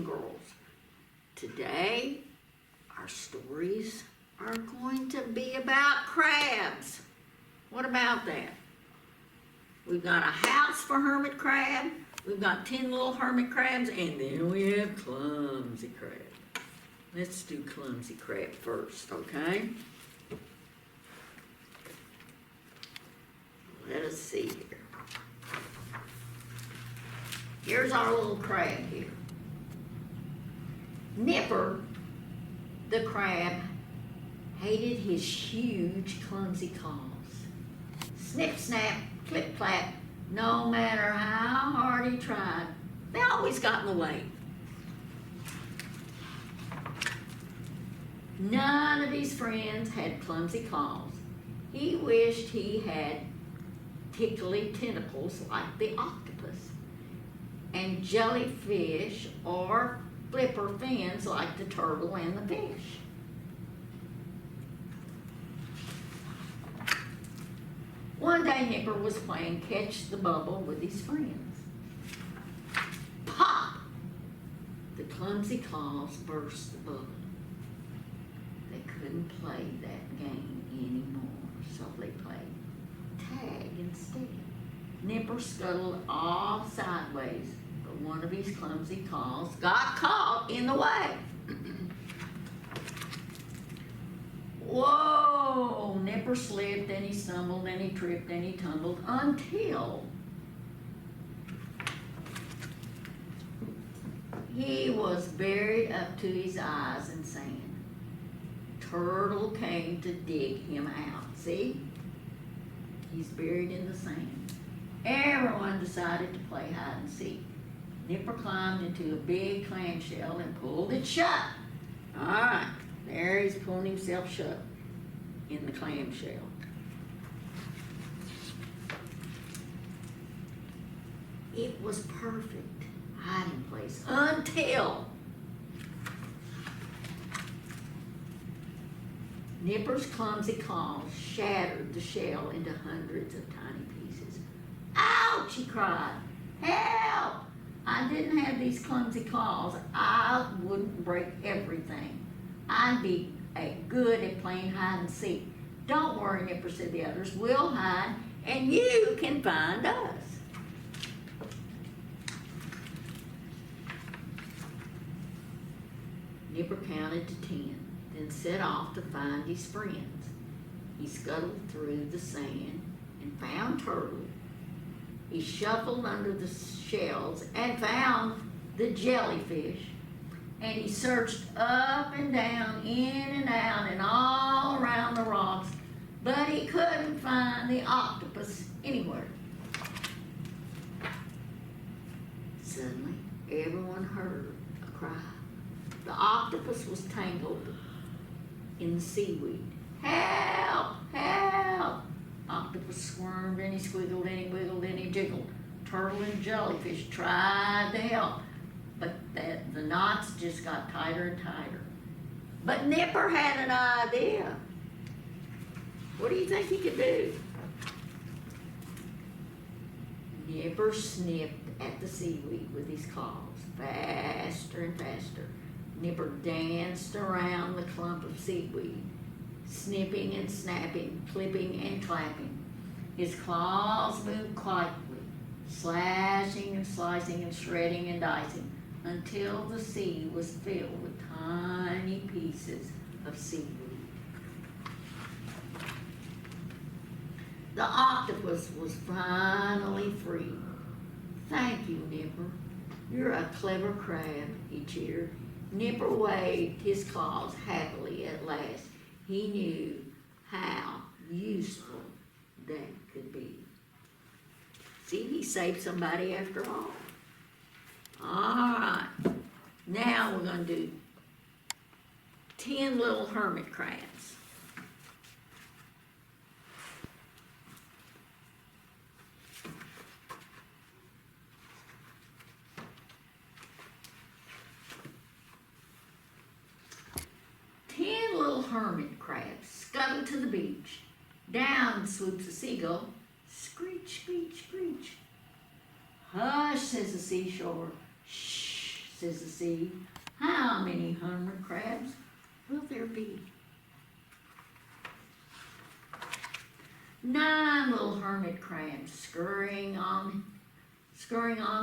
girls. Today, our stories are going to be about crabs. What about that? We've got a house for Hermit Crab. We've got 10 little Hermit Crabs, and then we have Clumsy Crab. Let's do Clumsy Crab first, okay? Let us see here. Here's our little crab here. Nipper, the crab, hated his huge, clumsy claws. Snip, snap, clip, clap, no matter how hard he tried, they always got in the way. None of his friends had clumsy claws. He wished he had tickly tentacles like the octopus, and jellyfish or flipper fins like the turtle and the fish. One day Nipper was playing catch the bubble with his friends. Pop! The clumsy claws burst the bubble. They couldn't play that game anymore, so they played tag instead. Nipper scuttled all sideways, but one of his clumsy claws got caught in the way. Whoa! Nipper slipped and he stumbled and he tripped and he tumbled until he was buried up to his eyes in sand. Turtle came to dig him out. See? He's buried in the sand. Everyone decided to play hide and seek. Nipper climbed into a big clamshell and pulled it shut. All right, there he's pulling himself shut in the clamshell. It was perfect hiding place until Nipper's clumsy claws shattered the shell into hundreds of tiny pieces. Ouch, he cried. Help! I didn't have these clumsy claws. I wouldn't break everything. I'd be good at playing hide and seek. Don't worry, Nipper, said the others. We'll hide, and you can find us. Nipper counted to 10, then set off to find his friends. He scuttled through the sand and found Turtle. He shuffled under the shells and found the jellyfish. And he searched up and down, in and out, and all around the rocks, but he couldn't find the octopus anywhere. Suddenly, everyone heard a cry. The octopus was tangled in the seaweed. Help! Help! Octopus squirmed and he squiggled and he wiggled and he jiggled. Turtle and jellyfish tried to help, but the knots just got tighter and tighter. But Nipper had an idea. What do you think he could do? Nipper snipped at the seaweed with his claws, faster and faster. Nipper danced around the clump of seaweed, snipping and snapping, clipping and clapping. His claws moved quietly, slashing and slicing and shredding and dicing, until the sea was filled with tiny pieces of seaweed. The octopus was finally free. Thank you, Nipper. You're a clever crab, he cheered. Nipper waved his claws happily at last. He knew how useful that could be. See, he saved somebody after all. All right, now we're going to do 10 little hermit crabs. Hermit crabs scuttled to the beach. Down swoops a seagull. Screech, screech, screech. Hush, says the seashore. Shh, says the sea. How many hermit crabs will there be? 9 little hermit crabs scurrying on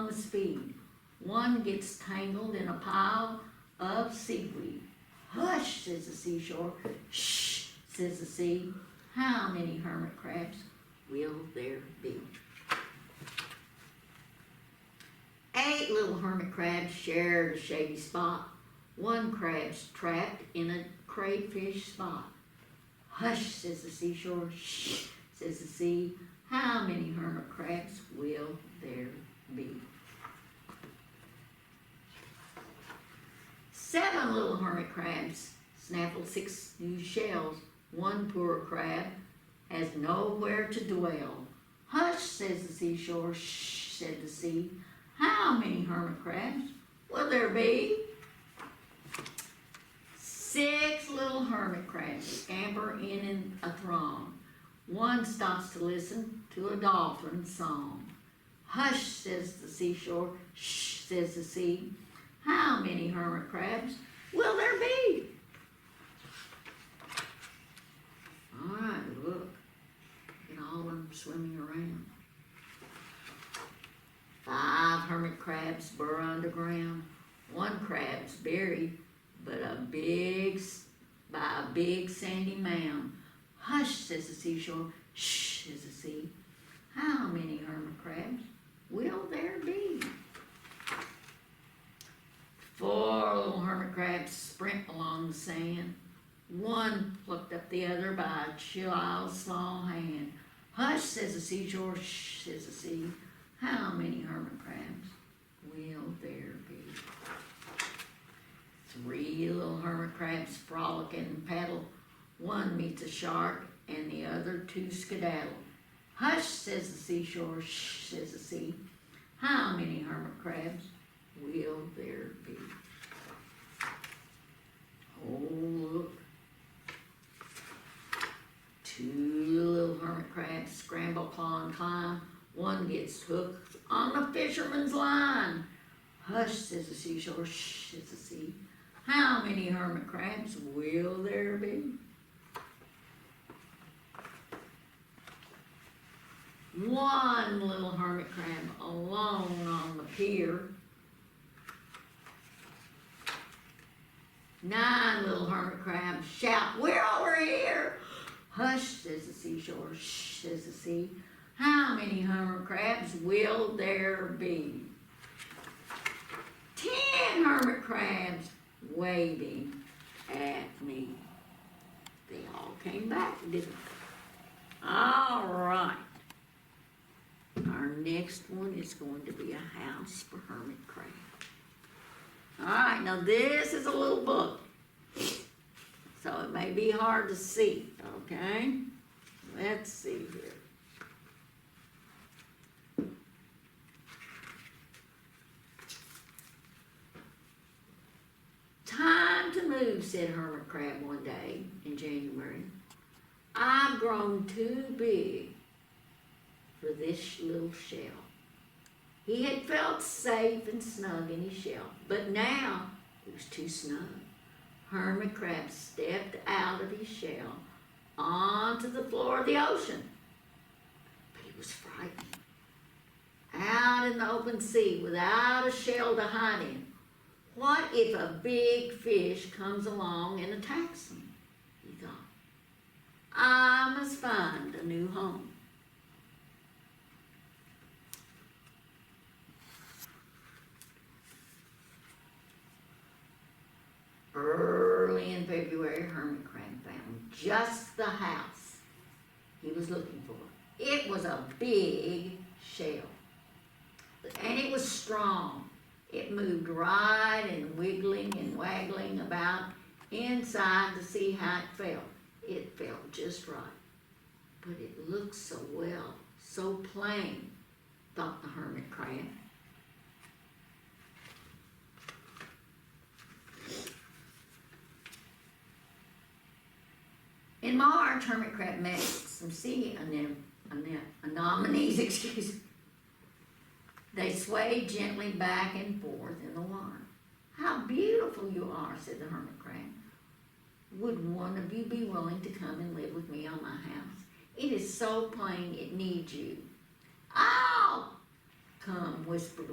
with speed. One gets tangled in a pile of seaweed. Hush, says the seashore. Shh, says the sea. How many hermit crabs will there be? 8 little hermit crabs shared a shady spot. One crab's trapped in a crayfish spot. Hush, says the seashore. Shh, says the sea. How many hermit crabs will there be? 7 little hermit crabs snaffled 6 new shells. One poor crab has nowhere to dwell. Hush, says the seashore. Shh, said the sea. How many hermit crabs will there be? 6 little hermit crabs scamper in a throng. One stops to listen to a dolphin's song. Hush, says the seashore. Shh, says the sea. How many hermit crabs will there be? All right, look. Look at all of them swimming around. 5 hermit crabs burrow underground. One crab's buried by a big sandy mound. Hush, says the seashore. Shh, says the sea. How many hermit crabs will there be? 4 little hermit crabs sprint along the sand. One plucked up the other by a child's small hand. Hush, says the seashore. Shh, says the sea. How many hermit crabs will there be? 3 little hermit crabs frolic and paddle. One meets a shark and the other 2 skedaddle. Hush, says the seashore. Shh, says the sea. How many hermit crabs will there be? Oh, look. 2 little hermit crabs scramble, claw, and climb. One gets hooked on the fisherman's line. Hush, says the seashore. Shh, says the sea. How many hermit crabs will there be? 1 little hermit crab alone on the pier. 9 little hermit crabs shout, "We're over here!" Hush, says the seashore. Shh, says the sea. How many hermit crabs will there be? 10 hermit crabs waving at me. They all came back, didn't they? All right. Our next one is going to be a house for hermit crab. All right, now this is a little book, so it may be hard to see, okay? Let's see here. Time to move, said Hermit Crab one day in January. I've grown too big for this little shell. He had felt safe and snug in his shell, but now it was too snug. Hermit Crab stepped out of his shell onto the floor of the ocean, but he was frightened. Out in the open sea without a shell to hide in, what if a big fish comes along and attacks him? He thought. I must find a new home. Early in February, Hermit Crab found just the house he was looking for. It was a big shell, and it was strong. It moved right and wiggling and waggling about inside to see how it felt. It felt just right, but it looked so well, so plain, thought the Hermit Crab. In March, Hermit Crab met some sea anemones, excuse me. They swayed gently back and forth in the water. How beautiful you are, said the hermit crab. Would one of you be willing to come and live with me on my house? It is so plain it needs you. I'll come, whispered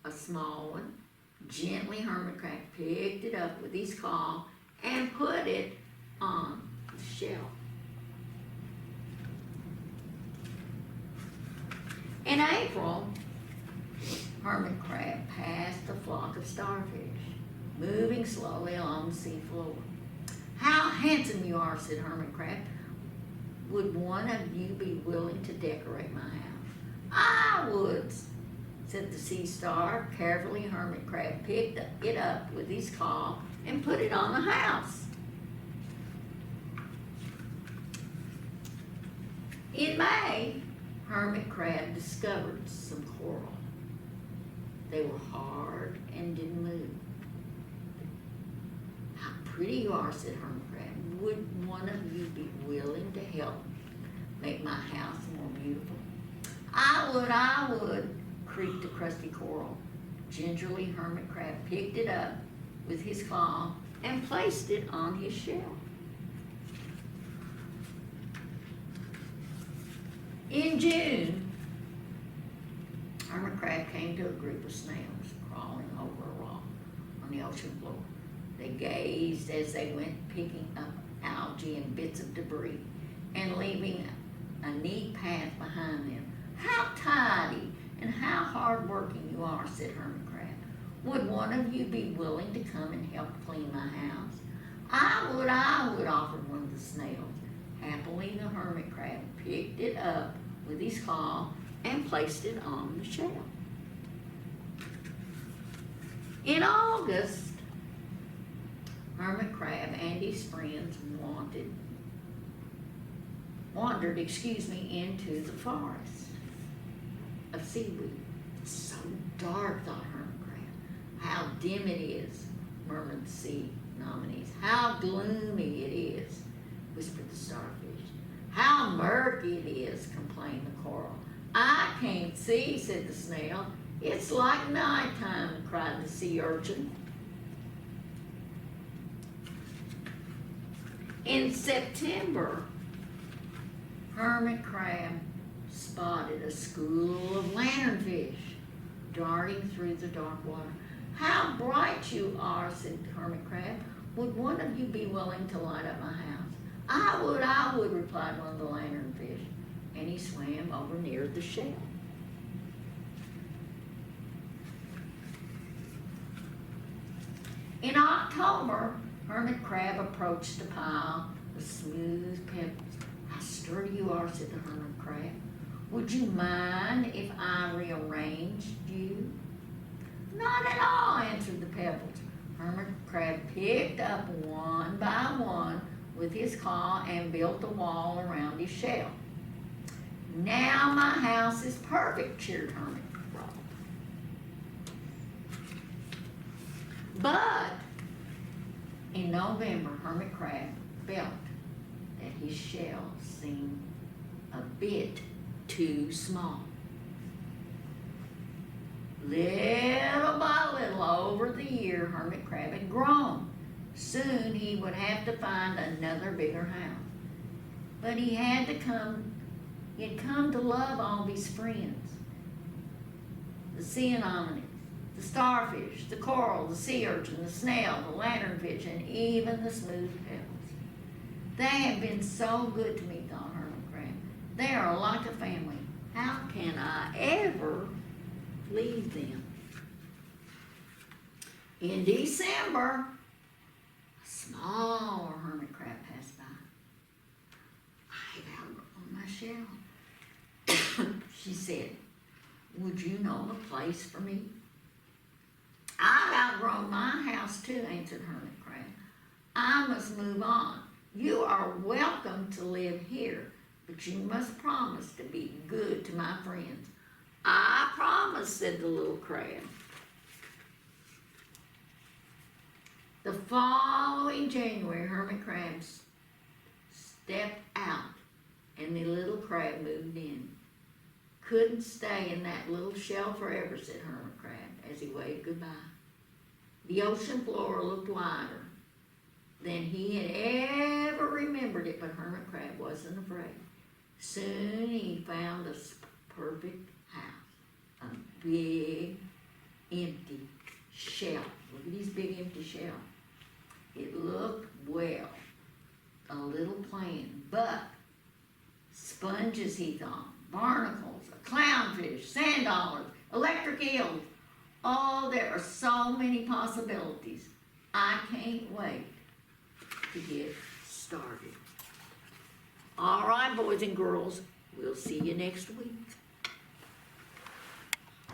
a small one. Gently, hermit crab picked it up with his claw and put it on the shelf. In April, hermit crab passed a flock of starfish, moving slowly along the seafloor. How handsome you are, said hermit crab. Would one of you be willing to decorate my house? I would, said the sea star. Carefully, hermit crab picked it up with his claw and put it on the house. In May, hermit crab discovered some coral. They were hard and didn't move. How pretty you are, said hermit crab. Would one of you be willing to help make my house more beautiful? I would, creaked the crusty coral. Gingerly, hermit crab picked it up with his claw and placed it on his shell. In June, hermit crab came to a group of snails crawling over a rock on the ocean floor. They gazed as they went, picking up algae and bits of debris and leaving a neat path behind them. How tidy and how hard-working you are, said hermit crab. Would one of you be willing to come and help clean my house? I would, offered one of the snails. Happily, the hermit crab picked it up with his claw and placed it on the shell. In August, hermit crab and his friends wandered into the forest of seaweed. It's so dark, thought hermit crab. How dim it is, murmured the sea anemones. How gloomy it is, whispered the starfish. How murky it is, complained the coral. I can't see, said the snail. It's like nighttime, cried the sea urchin. In September, hermit crab spotted a school of lanternfish darting through the dark water. How bright you are, said hermit crab. Would one of you be willing to light up my house? I would, replied one of the lanternfish, and he swam over near the shell. In October, hermit crab approached a pile of smooth pebbles. How sturdy you are, said the hermit crab. Would you mind if I rearranged you? Not at all, answered the pebbles. Hermit crab picked up one by one with his claw and built a wall around his shell. Now my house is perfect, cheered hermit crab. But in November, hermit crab felt that his shell seemed a bit too small. Little by little, over the year, hermit crab had grown. Soon he would have to find another bigger house. But he had come to love all his friends. The sea anemones, the starfish, the coral, the sea urchin, the snail, the lanternfish, and even the smooth pebbles. They have been so good to me, thought hermit crab. They are like a family. How can I ever leave them? In December, a smaller hermit crab passed by. I've outgrown my shell, she said. Would you know a place for me? I've outgrown my house too, answered hermit crab. I must move on. You are welcome to live here, but you must promise to be good to my friends. I promise, said the little crab. The following January, hermit crab stepped out and the little crab moved in. Couldn't stay in that little shell forever, said hermit crab as he waved goodbye. The ocean floor looked wider than he had ever remembered it, but Hermit Crab wasn't afraid. Soon he found a perfect house, a big, empty shelf. Look at his big, empty shelf. It looked, well, a little plain, but sponges, he thought, barnacles, a clownfish, sand dollars, electric eels. Oh, there are so many possibilities. I can't wait to get started. All right, boys and girls, we'll see you next week.